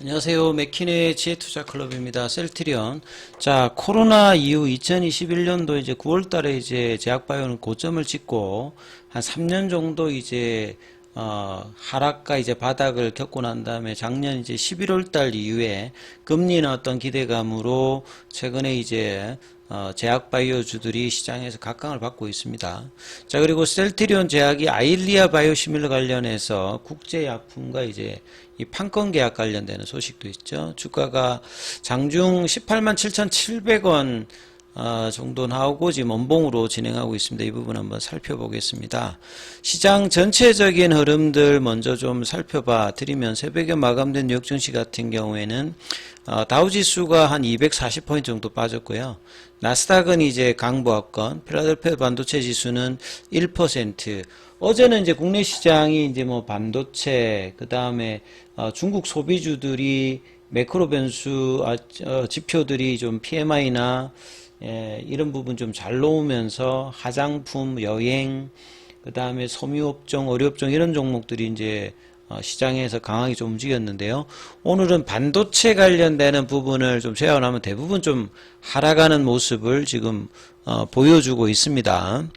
안녕하세요. 맥키네 지혜투자클럽입니다. 셀트리온. 자, 코로나 이후 2021년도 이제 9월 달에 이제 제약바이오는 고점을 찍고 한 3년 정도 이제 하락과 이제 바닥을 겪고 난 다음에 작년 이제 11월 달 이후에 금리나 어떤 기대감으로 최근에 이제 제약바이오주들이 시장에서 각광을 받고 있습니다. 자, 그리고 셀트리온 제약이 아일리아 바이오시밀러 관련해서 국제약품과 이제 이 판권 계약 관련되는 소식도 있죠. 주가가 장중 187,700원 정도 나오고 지금 원봉으로 진행하고 있습니다. 이 부분 한번 살펴보겠습니다. 시장 전체적인 흐름들 먼저 좀 살펴봐 드리면 새벽에 마감된 뉴욕 증시 같은 경우에는 다우지수가 한 240포인트 정도 빠졌고요. 나스닥은 이제 강보합권, 필라델피아 반도체 지수는 1%. 어제는 이제 국내 시장이 이제 뭐 반도체, 그 다음에 중국 소비주들이 매크로 변수 지표들이 좀 PMI나 이런 부분 좀 잘 놓으면서 화장품, 여행, 그 다음에 섬유업종, 의료업종 이런 종목들이 이제 시장에서 강하게 좀 움직였는데요. 오늘은 반도체 관련되는 부분을 좀 제외하면 대부분 좀 하락하는 모습을 지금 보여주고 있습니다.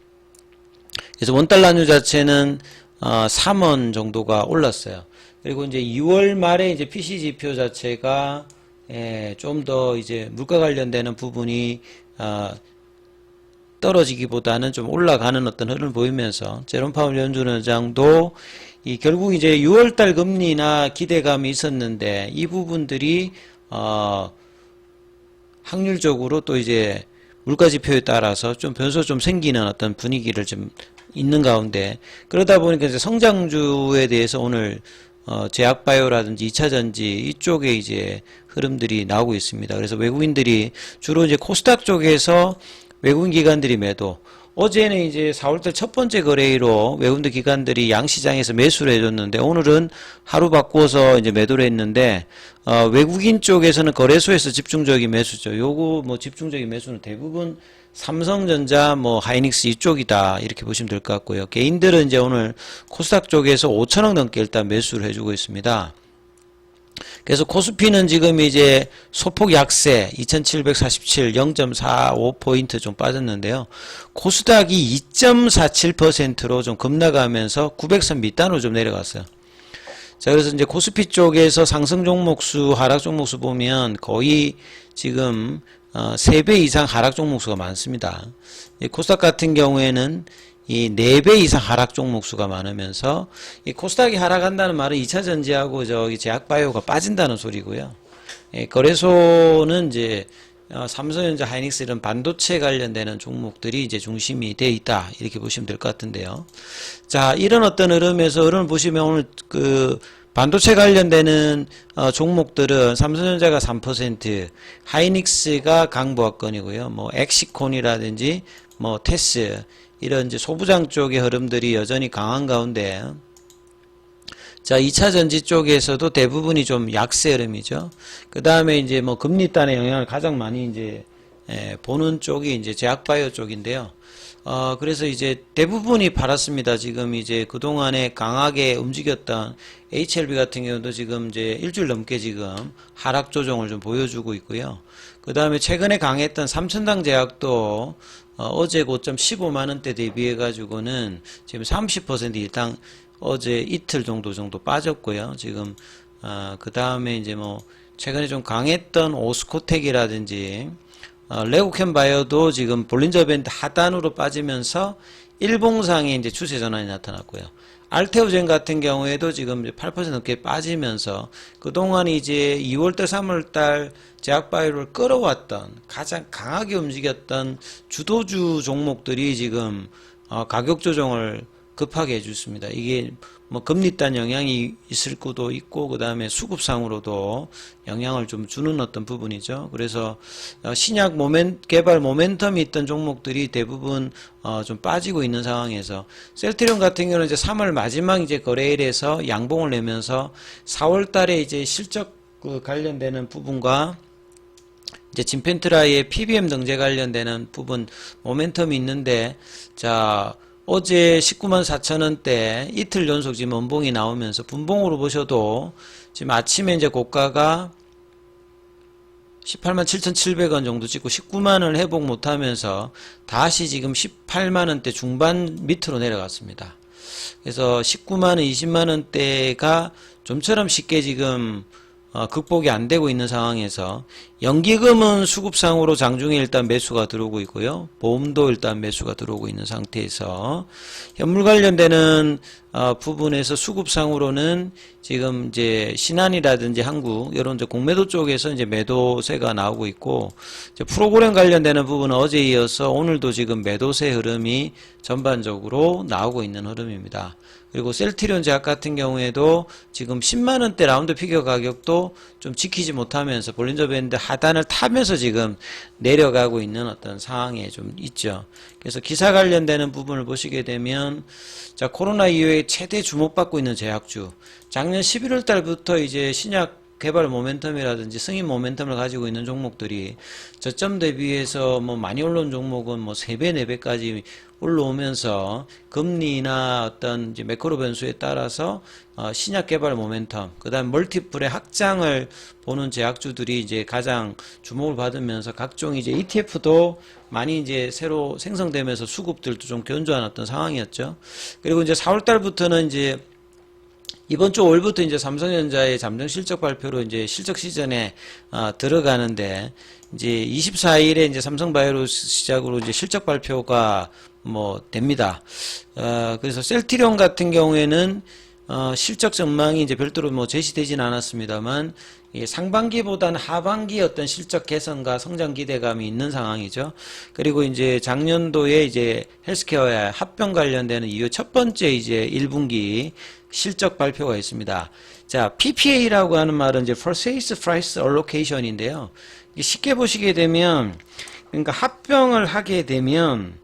그래서 원달러유 자체는 3원 정도가 올랐어요. 그리고 이제 2월 말에 이제 PC 지표 자체가 좀 더 이제 물가 관련되는 부분이 떨어지기보다는 좀 올라가는 어떤 흐름을 보이면서 제롬 파월 연준 의장도 결국 이제 6월달 금리나 기대감이 있었는데 이 부분들이 확률적으로 또 이제 물가 지표에 따라서 좀 변수가 좀 생기는 어떤 분위기를 좀 있는 가운데 그러다 보니까 이제 성장주에 대해서 오늘 제약바이오라든지 2차전지 이쪽에 이제 흐름들이 나오고 있습니다. 그래서 외국인들이 주로 이제 코스닥 쪽에서 외국인 기관들이 매도. 어제는 이제 4월달 첫 번째 거래일로 외국인 기관들이 양시장에서 매수를 해줬는데 오늘은 하루 바꿔서 이제 매도를 했는데 외국인 쪽에서는 거래소에서 집중적인 매수죠. 요거 뭐 집중적인 매수는 대부분 삼성전자, 뭐 하이닉스 이쪽이다 이렇게 보시면 될 것 같고요. 개인들은 이제 오늘 코스닥 쪽에서 5천억 넘게 일단 매수를 해주고 있습니다. 그래서 코스피는 지금 이제 소폭 약세 2747 0.45포인트 좀 빠졌는데요. 코스닥이 2.47%로 좀 급락하면서 900선 밑단으로 좀 내려갔어요. 자, 그래서 이제 코스피 쪽에서 상승 종목수, 하락 종목수 보면 거의 지금 3배 이상 하락 종목수가 많습니다. 코스닥 같은 경우에는 이 4배 이상 하락 종목수가 많으면서 이 코스닥이 하락한다는 말은 2차전지하고 저기 제약바이오가 빠진다는 소리고요. 거래소는 이제 삼성전자, 하이닉스 이런 반도체 관련되는 종목들이 이제 중심이 돼 있다 이렇게 보시면 될 것 같은데요. 자, 이런 어떤 흐름에서 흐름을 보시면 오늘 그 반도체 관련되는 종목들은 삼성전자가 3%, 하이닉스가 강보합권이고요. 뭐 엑시콘이라든지 뭐 테스 이런 이제 소부장 쪽의 흐름들이 여전히 강한 가운데 자, 2차 전지 쪽에서도 대부분이 좀 약세 흐름이죠. 그 다음에 이제 뭐 금리단의 영향을 가장 많이 이제 보는 쪽이 이제 제약바이오 쪽인데요. 그래서 이제 대부분이 팔았습니다. 지금 이제 그동안에 강하게 움직였던 HLB 같은 경우도 지금 이제 일주일 넘게 지금 하락 조정을 좀 보여주고 있고요. 그 다음에 최근에 강했던 삼천당 제약도 어제 고점 15만원대 대비해 가지고는 지금 30% 일당 어제 이틀 정도 빠졌고요. 지금 그 다음에 이제 뭐 최근에 좀 강했던 오스코텍이라든지 레고캠바이오도 지금 볼린저 밴드 하단으로 빠지면서 일봉상에 이제 추세 전환이 나타났고요. 알테오젠 같은 경우에도 지금 8% 넘게 빠지면서 그동안 이제 2월달, 3월달 제약바이오를 끌어왔던 가장 강하게 움직였던 주도주 종목들이 지금 가격 조정을 급하게 해줬습니다. 이게 뭐 금리단 영향이 있을 것도 있고 그 다음에 수급상으로도 영향을 좀 주는 어떤 부분이죠. 그래서 신약 개발 모멘텀이 있던 종목들이 대부분 좀 빠지고 있는 상황에서 셀트리온 같은 경우는 이제 3월 마지막 이제 거래일에서 양봉을 내면서 4월 달에 이제 실적 관련되는 부분과 이제 진펜트라의 PBM 등재 관련되는 부분 모멘텀이 있는데 자 어제 19만 4천 원대 이틀 연속 지금 원봉이 나오면서 분봉으로 보셔도 지금 아침에 이제 고가가 18만 7,700원 정도 찍고 19만을 회복 못하면서 다시 지금 18만원대 중반 밑으로 내려갔습니다. 그래서 19만원, 20만원대가 좀처럼 쉽게 지금 극복이 안 되고 있는 상황에서 연기금은 수급상으로 장중에 일단 매수가 들어오고 있고요. 보험도 일단 매수가 들어오고 있는 상태에서 현물 관련되는 부분에서 수급상으로는 지금 이제 신한이라든지 한국 이런 이제 공매도 쪽에서 이제 매도세가 나오고 있고 이제 프로그램 관련되는 부분은 어제 이어서 오늘도 지금 매도세 흐름이 전반적으로 나오고 있는 흐름입니다. 그리고 셀트리온 제약 같은 경우에도 지금 10만원대 라운드 피겨 가격도 좀 지키지 못하면서 볼린저 밴드 하단을 타면서 지금 내려가고 있는 어떤 상황에 좀 있죠. 그래서 기사 관련되는 부분을 보시게 되면 자, 코로나 이후에 최대 주목받고 있는 제약주 작년 11월 달부터 이제 신약 개발 모멘텀이라든지 승인 모멘텀을 가지고 있는 종목들이 저점 대비해서 뭐 많이 올라온 종목은 뭐 3배, 4배까지 올라오면서 금리나 어떤 이제 매크로 변수에 따라서 신약 개발 모멘텀, 그 다음 멀티플의 확장을 보는 제약주들이 이제 가장 주목을 받으면서 각종 이제 ETF도 많이 이제 새로 생성되면서 수급들도 좀 견조한 어떤 상황이었죠. 그리고 이제 4월 달부터는 이제 이번 주 5일부터 이제 삼성전자의 잠정 실적 발표로 이제 실적 시즌에 들어가는데 이제 24일에 이제 삼성바이오로 시작으로 이제 실적 발표가 뭐 됩니다. 그래서 셀트리온 같은 경우에는 실적 전망이 이제 별도로 뭐 제시되진 않았습니다만 상반기보다는 하반기 어떤 실적 개선과 성장 기대감이 있는 상황이죠. 그리고 이제 작년도에 이제 헬스케어의 합병 관련되는 이후 첫 번째 이제 1분기 실적 발표가 있습니다. 자, PPA라고 하는 말은 이제 Purchase Price Allocation인데요. 쉽게 보시게 되면 그러니까 합병을 하게 되면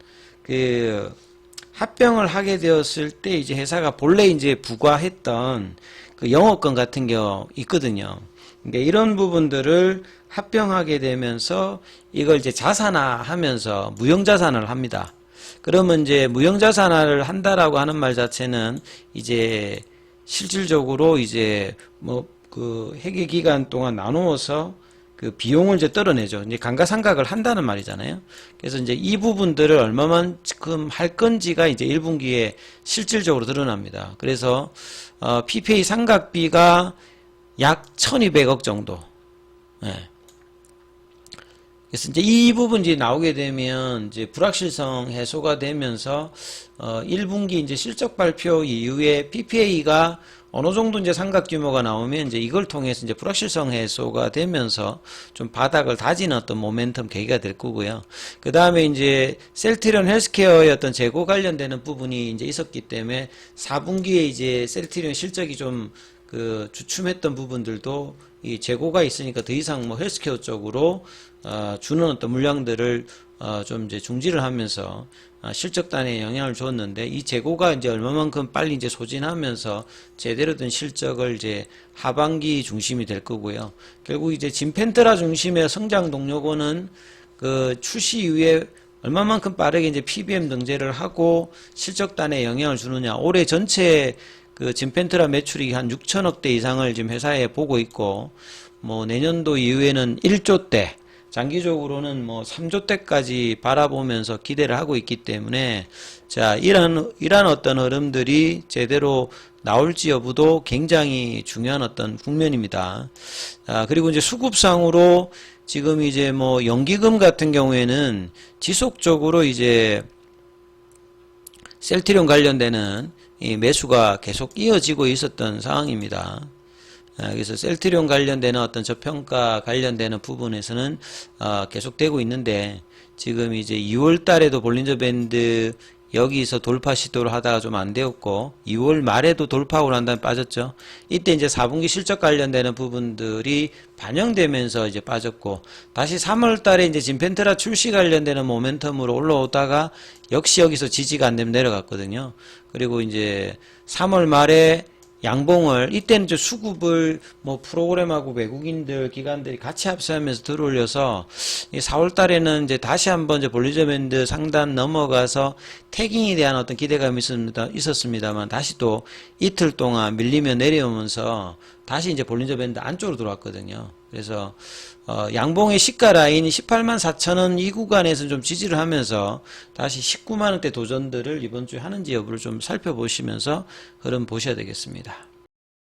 합병을 하게 되었을 때 이제 회사가 본래 이제 부과했던 그 영업권 같은 게 있거든요. 그러니까 이런 부분들을 합병하게 되면서 이걸 이제 자산화하면서 무형자산을 합니다. 그러면 이제 무형자산화를 한다라고 하는 말 자체는 이제 실질적으로 이제 뭐 그 회계 기간 동안 나누어서 그 비용을 이제 떨어내죠. 이제 감가상각을 한다는 말이잖아요. 그래서 이제 이 부분들을 얼마만큼 할 건지가 이제 1분기에 실질적으로 드러납니다. 그래서 PPA 상각비가 약 1200억 정도. 예. 그래서 이제 이 부분이 나오게 되면 이제 불확실성 해소가 되면서 1분기 이제 실적 발표 이후에 PPA가 어느 정도 이제 상각 규모가 나오면 이제 이걸 통해서 이제 불확실성 해소가 되면서 좀 바닥을 다지는 어떤 모멘텀 계기가 될 거고요. 그 다음에 이제 셀트리온 헬스케어의 어떤 재고 관련되는 부분이 이제 있었기 때문에 4분기에 이제 셀트리온 실적이 좀 그 주춤했던 부분들도 이 재고가 있으니까 더 이상 뭐 헬스케어 쪽으로 주는 어떤 물량들을 좀 이제 중지를 하면서 실적단에 영향을 줬는데 이 재고가 이제 얼마만큼 빨리 이제 소진하면서 제대로 된 실적을 이제 하반기 중심이 될 거고요. 결국 이제 진펜트라 중심의 성장 동력원은 그 출시 이후에 얼마만큼 빠르게 이제 PBM 등재를 하고 실적단에 영향을 주느냐. 올해 전체 그 진펜트라 매출이 한 6천억대 이상을 지금 회사에 보고 있고 뭐 내년도 이후에는 1조대 장기적으로는 뭐 3조대까지 바라보면서 기대를 하고 있기 때문에 자, 이런 어떤 흐름들이 제대로 나올지 여부도 굉장히 중요한 어떤 국면입니다. 그리고 이제 수급상으로 지금 이제 뭐 연기금 같은 경우에는 지속적으로 이제 셀트리온 관련되는 이 매수가 계속 이어지고 있었던 상황입니다. 그래서 셀트리온 관련되는 어떤 저평가 관련되는 부분에서는 계속되고 있는데 지금 이제 2월 달에도 볼린저 밴드 여기서 돌파 시도를 하다가 좀 안 되었고 2월 말에도 돌파하고 난 다음에 빠졌죠. 이때 이제 4분기 실적 관련되는 부분들이 반영되면서 이제 빠졌고 다시 3월 달에 이제 진펜트라 출시 관련되는 모멘텀으로 올라오다가 역시 여기서 지지가 안 되면 내려갔거든요. 그리고 이제 3월 말에 양봉을 이때는 이제 수급을 뭐 프로그램하고 외국인들 기관들이 같이 합세하면서 들어올려서 4월 달에는 이제 다시 한번 이제 볼리저 밴드 상단 넘어가서 태깅에 대한 어떤 기대감이 있었습니다만 다시 또 이틀 동안 밀리며 내려오면서 다시 이제 볼리저 밴드 안쪽으로 들어왔거든요. 그래서 양봉의 시가 라인이 18만 4천원 이 구간에서 좀 지지를 하면서 다시 19만원대 도전들을 이번 주에 하는지 여부를 좀 살펴보시면서 흐름 보셔야 되겠습니다.